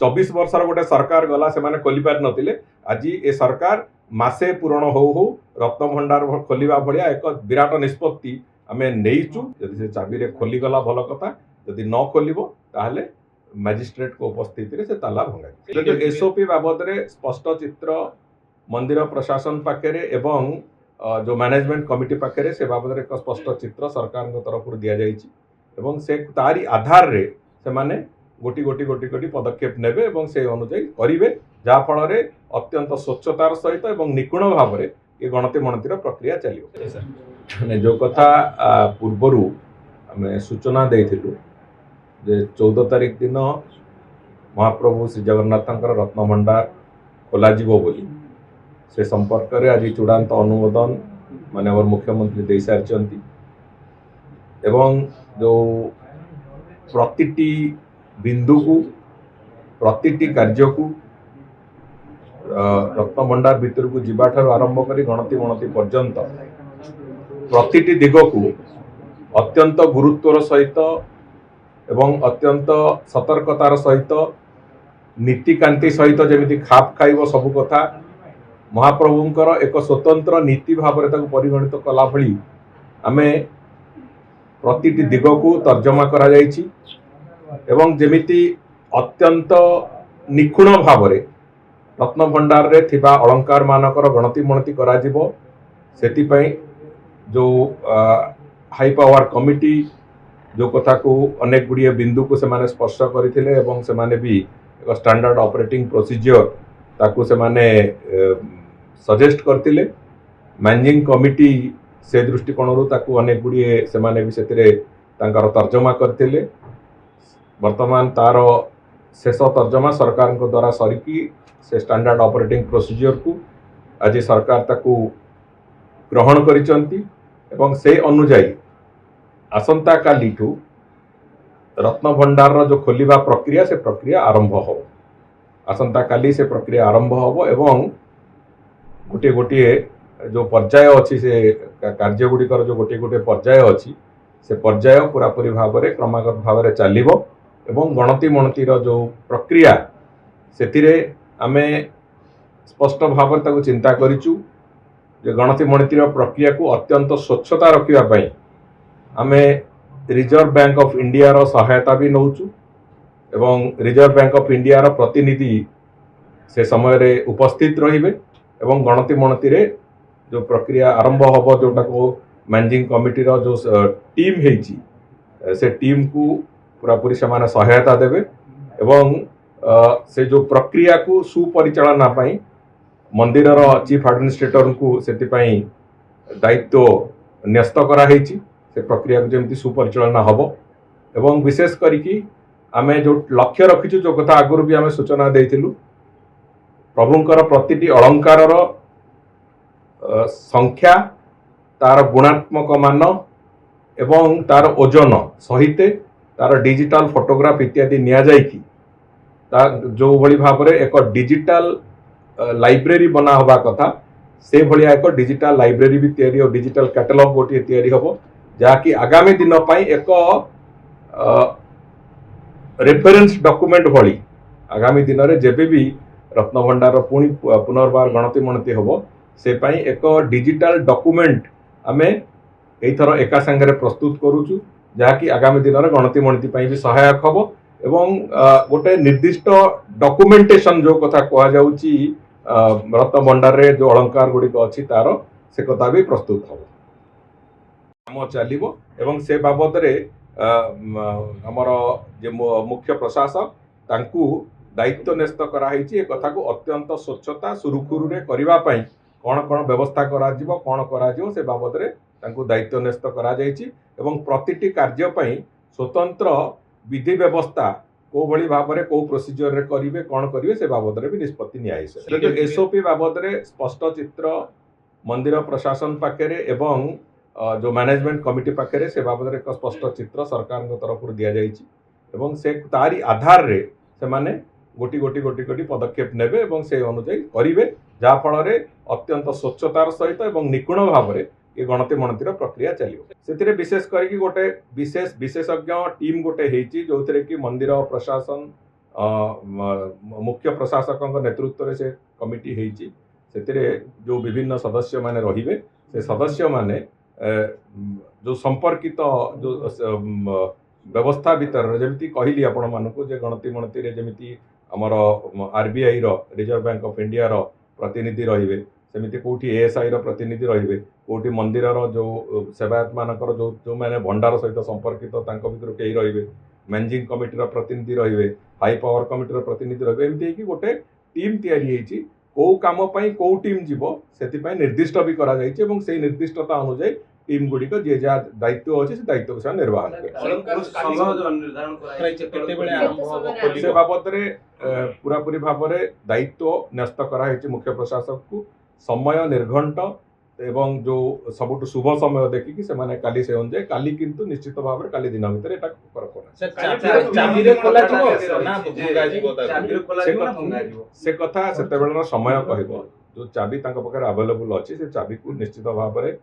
24 वर्षर गोटे सरकार गला से खोली पार नथिले। आज ए सरकार मासे पूरण हो रत्न भंडार खोलिबा भलिया एक विराट निष्पत्ति आमे नेइचु। जदि से चाबी रे खोली गला भल कथा, जदि न खोलिबो ताहले मैजिस्ट्रेट को उपस्थिति रे से ताला भंगा। जो एसओपी बाबद रे स्पष्ट चित्र मंदिर प्रशासन पाखे एवं जो मैनेजमेंट कमिटी पाखे से बाबद एक स्पष्ट चित्र सरकार तरफ दि जाइए एवं से तारी आधार रे से माने गोटी गोटी गोटी गोटी पदक्षेप नेबे एवं से अनुसार करेंगे जहाँफल अत्यंत स्वच्छतार सहित एवं निपुण भाव में ये गणति मणतिर प्रक्रिया चलो। जो कथा पूर्वर आम सूचना देथिलु जे 14 तारिख दिन महाप्रभु श्री जगन्नाथ रत्न भंडार खोल बोली से संपर्क में आज चूड़ांत अनुमोदन माननीय मुख्यमंत्री दे सारी एवं जो प्रतिटी बिंदु को प्रतिटी कार्य को रत्न भंडार भितर को जीवा ठार आरंभ कर गणति गणति पर्यंत प्रतिटी दिग को अत्यंत गुरुत्वर सहित एवं अत्यंत सतर्कतार सहित नीतिकांति सहित जमी खाप खाइब सबु कथा महाप्रभुंकर एक स्वतंत्र नीति भाव में परिगणित कला भली आमे प्रतिटी दिग को तर्जमा करा जाइछि एवं जेमिति अत्यंत निखुण भाव में रत्न भंडार रे थिबा अलंकार मानकर गणति मणति करा जिवो। सेति पई जो हाई पावर कमिटी जो कथा को अनेक गुड़िए बिंदु को से स्पर्श करथिले एवं से माने भी एक स्टैंडर्ड ऑपरेटिंग प्रोसीजर ताकू से माने सजेस्ट करथिले। मैनेजिंग कमिटी से दृष्टिकोण ताकू अनेक गुड़िए से माने भी सेतिरे तांकर तर्जमा करथिले। वर्तमान तार शेष तर्जमा सरकार को द्वारा सरिकी से स्टैंडर्ड ऑपरेटिंग प्रोसीजर को आज सरकार ताकू ग्रहण करिसंती एवं से अनुजाई आसंता कालीठू रत्न भंडार जो खोलिबा प्रक्रिया से प्रक्रिया आरंभ हो। आसंता काली से प्रक्रिया आरंभ हो एवं गोटे गोटे जो पर्याय अच्छी से कार्य गुड़िकर जो गोटे गोटे पर्याय अच्छी से पर्याय पूरापूरी भाव में क्रमागत भाव में चलो एवं गणति मणतिर जो प्रक्रिया से आमे स्पष्ट भाव में चिंता करिचु जे गणति मणतिर प्रक्रिया को अत्यंत स्वच्छता रखापी आमे रिजर्व बैंक ऑफ इंडिया रो सहायता भी नौचु एवं रिजर्व बैंक ऑफ इंडिया रो प्रतिनिधि से समय रे उपस्थित रहिबे एवं गणति मणतिर जो प्रक्रिया आरंभ हम जोटा को मैनेजिंग कमिटी रो जो टीम हेची से टीम को पूरापूरी से माने सहायता देवे एवं से जो प्रक्रिया को सुपरिचालना पाई मंदिर रो चीफ एडमिनिस्ट्रेटर को सेति पाई दायित्व न्यस्त करा हेची से प्रक्रिया को जमती सुपरिचालना हबो एवं विशेष करिकी आमे जो लक्ष्य रखिछु जो कथा आगुरु भी आमे सूचना देथिलु प्रभुंकर प्रतिटी अलंकार रो संख्या तार गुणात्मक मान एवं तार ओजन सहित तार डिजिटल फोटोग्राफ इत्यादि निया जाइकी जो भली भाव में एक डिजिटल लाइब्रेरी बना हवा कथा से भलिया एक डिजिटल लाइब्रेरी भी तैयारी हो डिजिटल कैटलॉग गोटे तैयारी हबो जहाँकि आगामी दिन पाई एक रेफरेंस डॉक्यूमेंट भली आगामी दिन रे जेबे भी रत्न भंडार पुणी पुनर्बार गणति मणति हबो से पाई एक डिजिटल डॉक्यूमेंट आमे एथर एका संगे प्रस्तुत करूचु जहाँकि आगामी दिन रे गणति मणति पाई भी सहायक हबो एवं गोटे निर्दिष्ट डॉक्यूमेंटेशन जो कथा कहा जाउची रत्न भंडार रे जो अलंकार गुड़िक अच्छी तार से कथा भी प्रस्तुत हम काम चलो एवं से बाबद रे हमर जे मुख्य प्रशासक तांकू दायित्व न्यस्त कराई कथा को अत्यंत स्वच्छता सुरुखुरु रे करिबा पई कौन कौन व्यवस्था करा जिवो कौन करा जिवो से बाबद रे तांकू दायित्व न्यस्त करा जाइछि एवं प्रतिटी कार्य पई स्वतंत्र विधि व्यवस्था को भली भाव में को प्रोसीजर रे करिवे कौन करिवे से बाबद रे भी निष्पत्ति नियाइसे। जो एसओपी बाबद रे स्पष्ट चित्र मंदिर प्रशासन पाखे एवं जो मैनेजमेंट कमिटी पाखे से बाबद रे एक स्पष्ट चित्र सरकार तरफ दि जाइए एवं से तारी आधार रे से माने गोटी गोटी गोटी गोटी पदक्षेप नेबे एवं से अनुसार करेंगे जहाँफल अत्यंत स्वच्छतार सहित एवं निपुण भाव में ये गणति मणतिर प्रक्रिया चलो। से विशेष करके गोटे विशेष विशेषज्ञ टीम गोटे होती जो थे कि मंदिर प्रशासन मुख्य प्रशासक नेतृत्व में से कमिटी होती जो विभिन्न सदस्य माने रहिबे से सदस्य माने जो संपर्कित जो व्यवस्था भीतर जमी कहली आपण मानक गणति मणति जमी आमर RBI reserve bank of India रो प्रतिनिधि रहिबे सेमिति कोठी एएसआई रो प्रतिनिधि रहिबे कोठी मंदिर रो जो सेवायत मानकर जो जो माने भंडार सहित संपर्कित तांको भितर केही रहिबे मैनेजिंग कमिटी रो प्रतिनिधि रहिबे हाई पावर कमिटी रो प्रतिनिधि रहिबे एमती कि गोटे टीम तैयारी होईची को काम पई को टीम जीवो सेति पई निर्दिष्ट भी करा जाईची एवं सेही निर्दिष्टता अनुसार टीम गुड़िक जे जहाँ दायित्व अच्छे से दायित्व से निर्वाहन से बाबद पूरा पूरी भाव में दायित्व न्यस्त कराई मुख्य प्रशासक को समय निर्घंट एवं जो सबुठ शुभ समय देखिकी से माने काली से अनुजाई काली किंतु निश्चित भाव में काली दिन भितर एटा से कथा से समय कहब जो चाबी अवेलेबल अच्छी से चाबी को निश्चित भाव में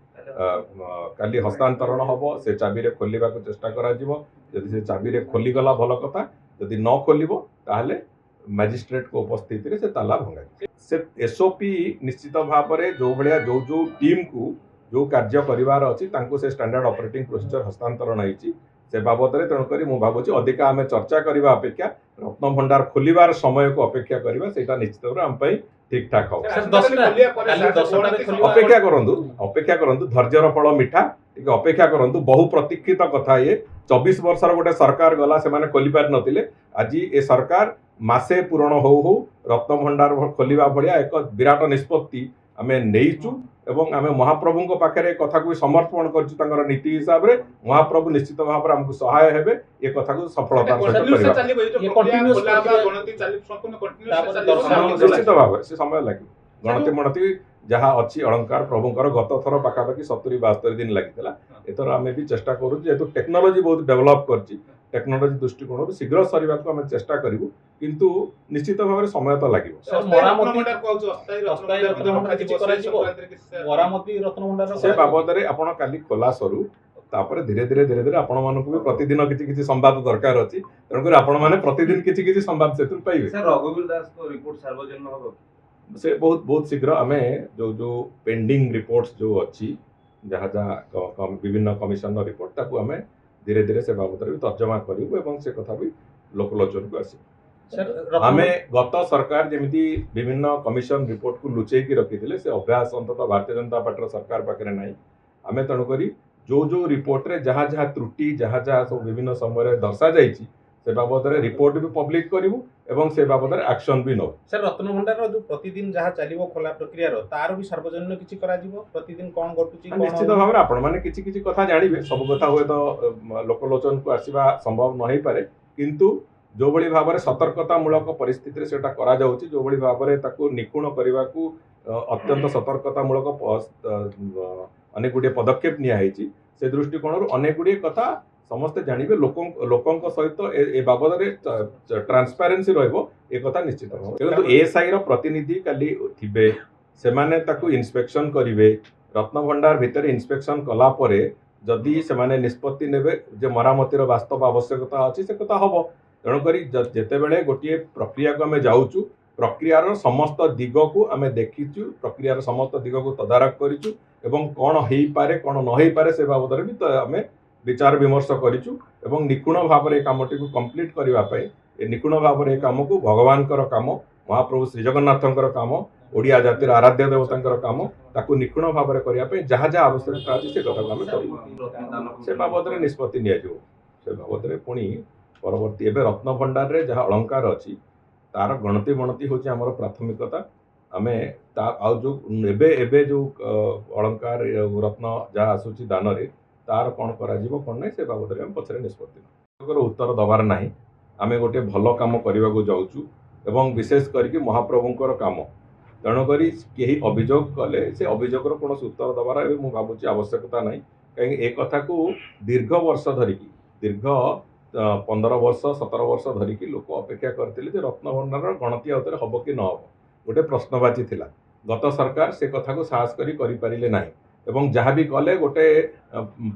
काली हस्तांतरण हम से चाबी रे खोलिबा को चेष्टा करा जिवो यदि से चाबी रे खोली गला भल कथा यदि न खोलिबो ताहले मैजिस्ट्रेट को उपस्थिति रे से ताला भंगा से एसओपी निश्चित भाव में जो भलिया जो जो टीम को जो कार्य करिवार अछि तांको से स्टैंडर्ड ऑपरेटिंग प्रोसीजर हस्तांतरण होईची से बाबद में तेणुक मु भावुची अधिक आम चर्चा करने अपेक्षा रत्न भंडार खोलिबार समय को अपेक्षा करवा सेटा निश्चित भाव आम ठीक ठाक हो अपेक्षा करंतु धैर्यर फल मिठा टिके अपेक्षा करंतु बहु प्रतीक्षित कथा ये 24 वर्षर गोटे सरकार गला से माने खोली पार नथिले आज ए सरकार मासे पूरण हो रत्न भंडार खोलिबा भलिया एक विराट निष्पत्ति आमे नेइचु एवं आमे महाप्रभु पाखे कथा को समर्पण कर नीति हिसाब से महाप्रभु निश्चित भाव में आमको सहाय हेबे ये कथा को सफलता निश्चित भाव से समय लगे गणति मणति जहाँ अच्छी अलंकार प्रभुंकर गत थर पाखापाखि 70-72 दिन लगी एथर आम भी चेष्टा करूँ जेहेतु टेक्नोलोजी बहुत डेवलप कर टेक्नोलोजी दृष्टिकोण शीघ्र सरिबा को आम चेष्टा करूँ किंतु निश्चित भाव में समय तो लगे से बाबद में आपड़ काली खोला सरू तापर धीरे धीरे आपण मानक भी प्रतिदिन किसी संवाद दरकार अच्छी तेणुक आपण मैंने प्रतिदिन किसी संवाद से पाइबे रघुवीर दास को रिपोर्ट सार्वजनिक होबो से बहुत शीघ्र आम जो जो पेंडिंग रिपोर्ट्स जो अच्छी जहाँ जहाँ विभिन्न कमिशन रिपोर्ट ताकू आम धीरे धीरे से बाबद भी तर्जमा करूँ से कथा भी लोकलोचन को आस आम गत सरकार जमी विभिन्न कमिशन रिपोर्ट को लुचेकी रखी से अभ्यास अंततः भारतीय जनता पार्टी सरकार पाखे ना आम तेणुक जो जो रिपोर्ट रे जहाँ जहाँ त्रुटि जहाँ जहाँ सब विभिन्न समय दर्शा जाइए से बाबद रिपोर्ट भी पब्लिक करूँ एवं से बाबद एक्शन भी नौ सर रत्न भंडार जो प्रतिदिन जहाँ चलो खोला प्रक्रिया तार भी सार्वजनिक किसी प्रतिदिन कौन घटुची निश्चित भाव में आपण मैंने किसी कथा जानवे सब कथा हुए तो लोकलोचन को आसवा संभव न हो पारे किंतु जो भली भाव में सतर्कतामूलक परिस्थिति से करा जाउची जो भली भाव में ताकू निपुण करने को अत्यंत सतर्कतामूलक अनेक गुड़िए पदक्षेप नियाची से दृष्टिकोण अनेक गुड़िए कथा समस्ते जानवे लोकों सहित ए बाबद ट्रांसपेरेन्सी रहा निश्चित भाव एएसआई प्रतिनिधि काली थिबे से माने ताकू इन्स्पेक्शन करिवे रत्न भंडार भितर इन्स्पेक्शन कला परे जदि से माने निष्पत्ति नेबे जे मरामतिर वास्तव आवश्यकता अच्छी से कथा हम तेणुक जितेबले गोटे प्रक्रिया को आम जाऊँ प्रक्रियार समस्त दिग को आम देखीचु प्रक्रियार समस्त दिग को तदारख करिचु एवं कौन हो पारे कौन न हो पारे से बाबद भी तो आम विचार विमर्श करिचु एवं निपुण भाव में कामटी को कंप्लीट करने निपुण भाव में काम को भगवान काम महाप्रभु श्री जगन्नाथंकर काम ओडिया जातिर आराध्य देवतांकर काम ताकू निपुण भाव में करने जहाँ जहाँ आवश्यकता अच्छी से कथा आम करूँ से बाबद निष्पत्ति नियाजिव से बाबद में पुणी परवर्ती एवं रत्न भंडार रे जहाँ अलंकार अच्छी तार गणति मणति हूँ आमर प्राथमिकता आम जो एबे जो अलंकार रत्न जहाँ आसूची दान रे तार कौन कौन नहीं से बाबद में पचर निष्पत्ति उत्तर दबार ना आम गोटे भल कम करने को जाऊँ एवं विशेष करके महाप्रभुंर काम तेणुक कहीं अभियोग कले से अभियोगर कौन उत्तर दबार मुझे भावुँ आवश्यकता ना कहीं एक कथा को दीर्घ वर्ष धरिकी दीर्घ 15 वर्ष 17 वर्ष धरिकी लोक अपेक्षा करते रत्न भंडार गणति आउे हम कि न हम गोटे प्रश्नवाची थिला गत सरकार से कथा को साहस करें ना एवं जहाँ भी कले गोटे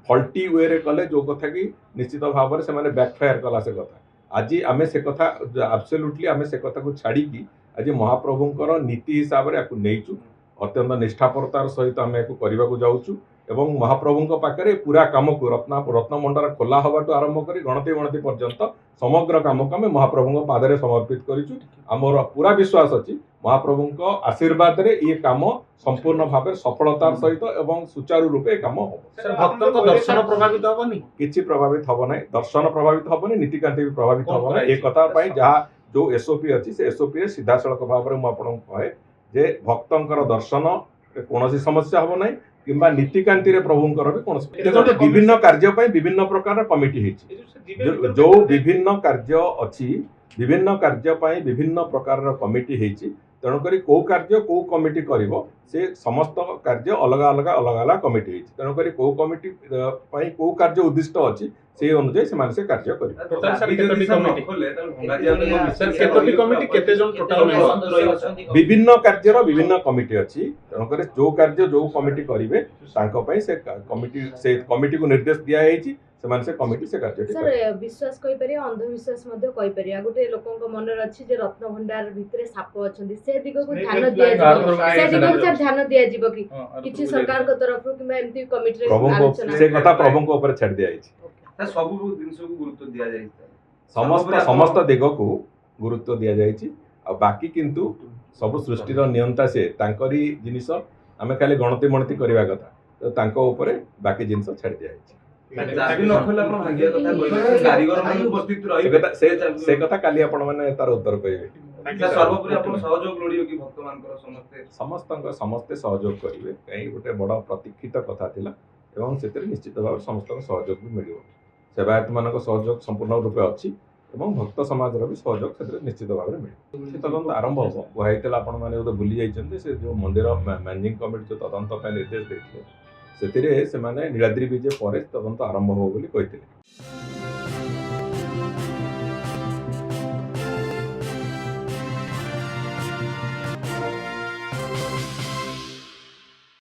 फल्टी वे रे कले जो कथा कि निश्चित भाव में से बैकफायर कला से कथा आज आम से कथा आब्सोल्युटली आम से कथा को छाड़ी आज महाप्रभुंकर नीति हिसाब से आपको नहींचु अत्यंत निष्ठापरतार सहित आम या करने को जाऊँ एवं महाप्रभु पाखे पूरा कम को रत्नभंडार खोला हवाटू आरंभ कर गणति गणति पर्यंत समग्र कम को आम महाप्रभु पादरे समर्पित करूँ। आमर पूरा विश्वास अच्छी महाप्रभु आशीर्वाद रे ये काम संपूर्ण भाव सफलतार सहित एवं सुचारू रूपे काम हम सर भक्तों को दर्शन प्रभावित हेनी किसी प्रभावित हम ना दर्शन प्रभावित हेनी नीतिकांति भी प्रभावित हम ना एक कथा जहाँ जो एसओपी अच्छी से एसओपी सीधा सड़क भाव में मुझे कहे जे भक्तंकर दर्शन कौन समस्या हम ना किंबा नीतिकांति रे प्रभुंकर भी कौन विभिन्न कार्य विभिन्न प्रकार कमिटी जो विभिन्न कार्य अच्छी विभिन्न कार्य विभिन्न प्रकार कमिटी होती तेणुक कौ कार्य कौ कमिटी कर से समस्त कार्य अलग अलग अलग अलग कमिटी होती तेणुक कौ कमिटी कौ कार्य उद्दिष्ट अच्छी से अनुसार से कार्य विभिन्न कार्यर विभिन्न कमिटी अच्छी तेणुक जो कार्य जो कमिटी करेंगे से कमिटी को निर्देश दिखाई से कमिटी से कार्य सर विश्वास कहि परिया अंधविश्वास मध्ये कहि परिया गोटे लोकक मनर अछि जे रत्न भंडार भितरे साप अछंती से दिगो को ध्यान दिया जिवो से दिगो को ध्यान दिया जिवो कि किछि सरकार को तरफ किबा एमती कमिटी रे प्रभु से कथा प्रभु को ऊपर छाड़ दिया ता सब जिंस को गुरुत्व दिया जाय समस्त दिग को गुरुत्व दिया जाय आ बाकी किंतु सब सृष्टिर नियंता से तांकरी जिनिस आमे खाली गणति मणति करबा कथा तो तांको ऊपर बाकी जिनिस छाड़ दिया से कथा काली आपण माने तार उत्तर कहिबे सर्वोपरि आपण सहयोग लोडियो कि भक्त मानकर समस्ते सहयोग करिवे कहीं गोटे बड़ प्रतीक्षित कथा थिला एवं सेतिर निश्चित भाव समस्त सहयोग भी मिलियो सेवायत मानक सहयोग संपूर्ण रूपे अच्छी एवं भक्त समाज भी सहयोग से निश्चित भाव में मिले तदंत आरंभ हम कहला आपण मैंने बोधे भूली जाइए से जो मंदिर मैनेजिंग कमिटी जो तदंत निर्देश देते से नीलाद्री विजय पर तदंत आरंभ हो बोली कहते।